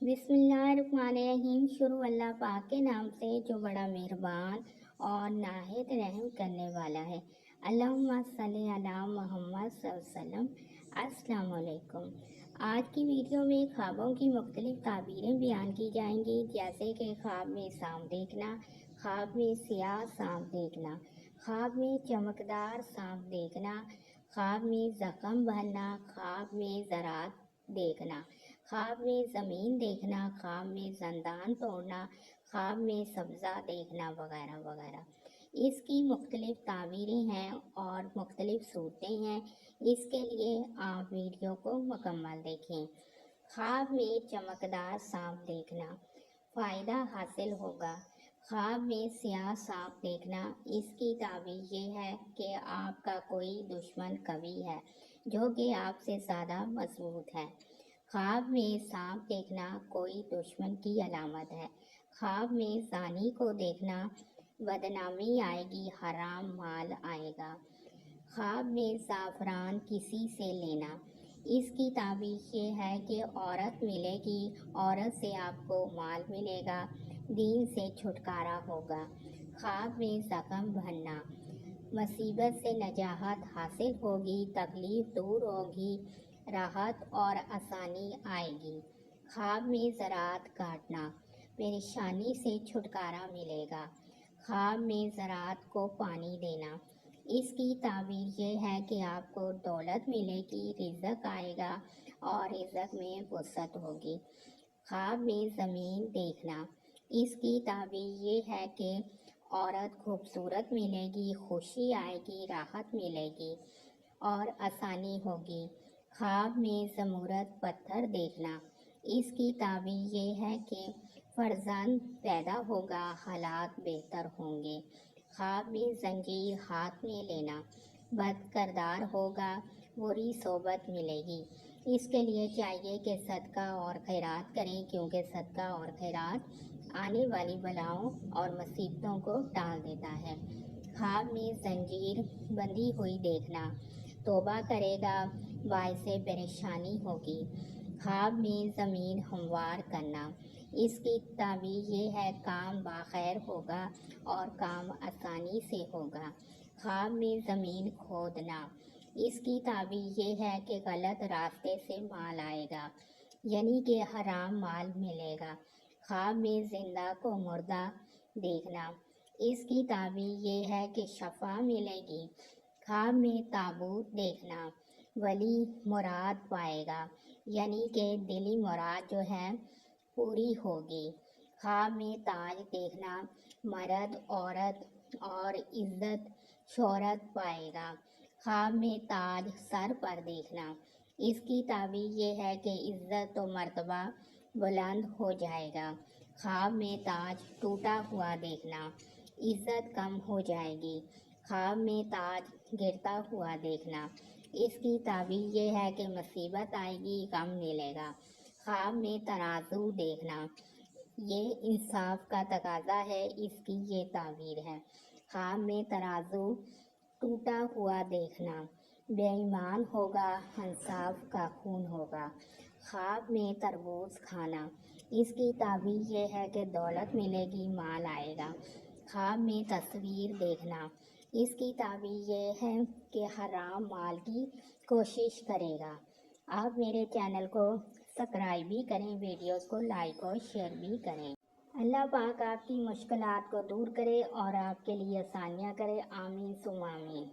बिस्मिल्लाहिर्रहमानिर्रहीम। शुरू अल्लाह पाक के नाम से जो बड़ा मेहरबान और नाहित रहम करने वाला है। अल्लाहुम्मा सल्ली अला मुहम्मद सल्लल्लाहु अस्सलाम वालेकुम। आज की वीडियो में ख्वाबों की मुख्तलिफ ताबीरें बयान की जाएंगी, जैसे कि ख्वाब में सांप देखना, ख्वाब में सियाह सांप देखना, ख्वाब में चमकदार सांप देखना, ख्वाब में जख्म भरना, ख्वाब में ज़रात देखना, ख्वाब में ज़मीन देखना, ख्वाब में ज़ंदान तोड़ना, ख्वाब में सब्ज़ा देखना वगैरह वगैरह। इसकी मुख्तलिफ ताबीरें हैं और मुख्तलिफ सूरतें हैं। इसके लिए आप वीडियो को मुकम्मल देखें। ख्वाब में चमकदार सांप देखना, फ़ायदा हासिल होगा। ख्वाब में स्याह सांप देखना, इसकी ताबीर ये है कि आपका कोई दुश्मन कवि है जो कि आपसे ज़्यादा मजबूत है। ख्वाब में सांप देखना कोई दुश्मन की अलामत है। ख्वाब में ज़ानी को देखना, बदनामी आएगी, हराम माल आएगा। ख्वाब में ज़ाफ़रान किसी से लेना, इसकी ताबीर ये है कि औरत मिलेगी, औरत से आपको माल मिलेगा, दीन से छुटकारा होगा। ख्वाब में ज़ख्म भरना, मुसीबत से नजात हासिल होगी, तकलीफ़ दूर होगी, राहत और आसानी आएगी। ख्वाब में ज़रात काटना, परेशानी से छुटकारा मिलेगा। ख्वाब में ज़रात को पानी देना, इसकी ताबीर ये है कि आपको दौलत मिलेगी, रिज़्क़ आएगा और रिज़्क़ में वसअत होगी। ख्वाब में ज़मीन देखना, इसकी ताबीर ये है कि औरत खूबसूरत मिलेगी, खुशी आएगी, राहत मिलेगी और आसानी होगी। ख्वाब में ज़मूरद पत्थर देखना, इसकी ताबीर ये है कि फ़र्ज़ंद पैदा होगा, हालात बेहतर होंगे। ख्वाब में जंजीर हाथ में लेना, बदकिरदार होगा, बुरी सोबत मिलेगी। इसके लिए चाहिए कि सदका और खैरात करें, क्योंकि सदका और खैरात आने वाली बलाओं और मुसीबतों को टाल देता है। ख्वाब में जंजीर बंधी हुई देखना, तौबा करेगा, बाइसे परेशानी होगी। ख्वाब में ज़मीन हमवार करना, इसकी ताबीर ये है काम बाखैर होगा और काम आसानी से होगा। ख्वाब में ज़मीन खोदना, इसकी ताबीर ये है कि गलत रास्ते से माल आएगा, यानी कि हराम माल मिलेगा। ख्वाब में ज़िंदा को मुर्दा देखना, इसकी ताबीर ये है कि शफा मिलेगी। ख्वाब में ताबूत देखना, वली मुराद पाएगा, यानी कि दिली मुराद जो है पूरी होगी। ख्वाब में ताज देखना, मर्द औरत और इज़्ज़त शोहरत पाएगा। ख्वाब में ताज सर पर देखना, इसकी ताबीर ये है कि इज़्ज़त और मर्तबा बुलंद हो जाएगा। ख्वाब में ताज टूटा हुआ देखना, इज़्ज़त कम हो जाएगी। ख्वाब में ताज गिरता हुआ देखना, इसकी ताबीर ये है कि मुसीबत आएगी, कम मिलेगा। ख्वाब में तराजू देखना, ये इंसाफ का तकाजा है, इसकी ये ताबीर है। ख्वाब में तराजू टूटा हुआ देखना, बेईमान होगा, इंसाफ का खून होगा। ख्वाब में तरबूज खाना, इसकी ताबीर ये है कि दौलत मिलेगी, माल आएगा। ख्वाब में तस्वीर देखना, इसकी ताबीर ये है कि हराम माल की कोशिश करेगा। आप मेरे चैनल को सब्सक्राइब भी करें, वीडियोस को लाइक और शेयर भी करें। अल्लाह पाक आपकी मुश्किलात को दूर करे और आपके लिए आसानियाँ करे। आमीन सुम्मा आमीन।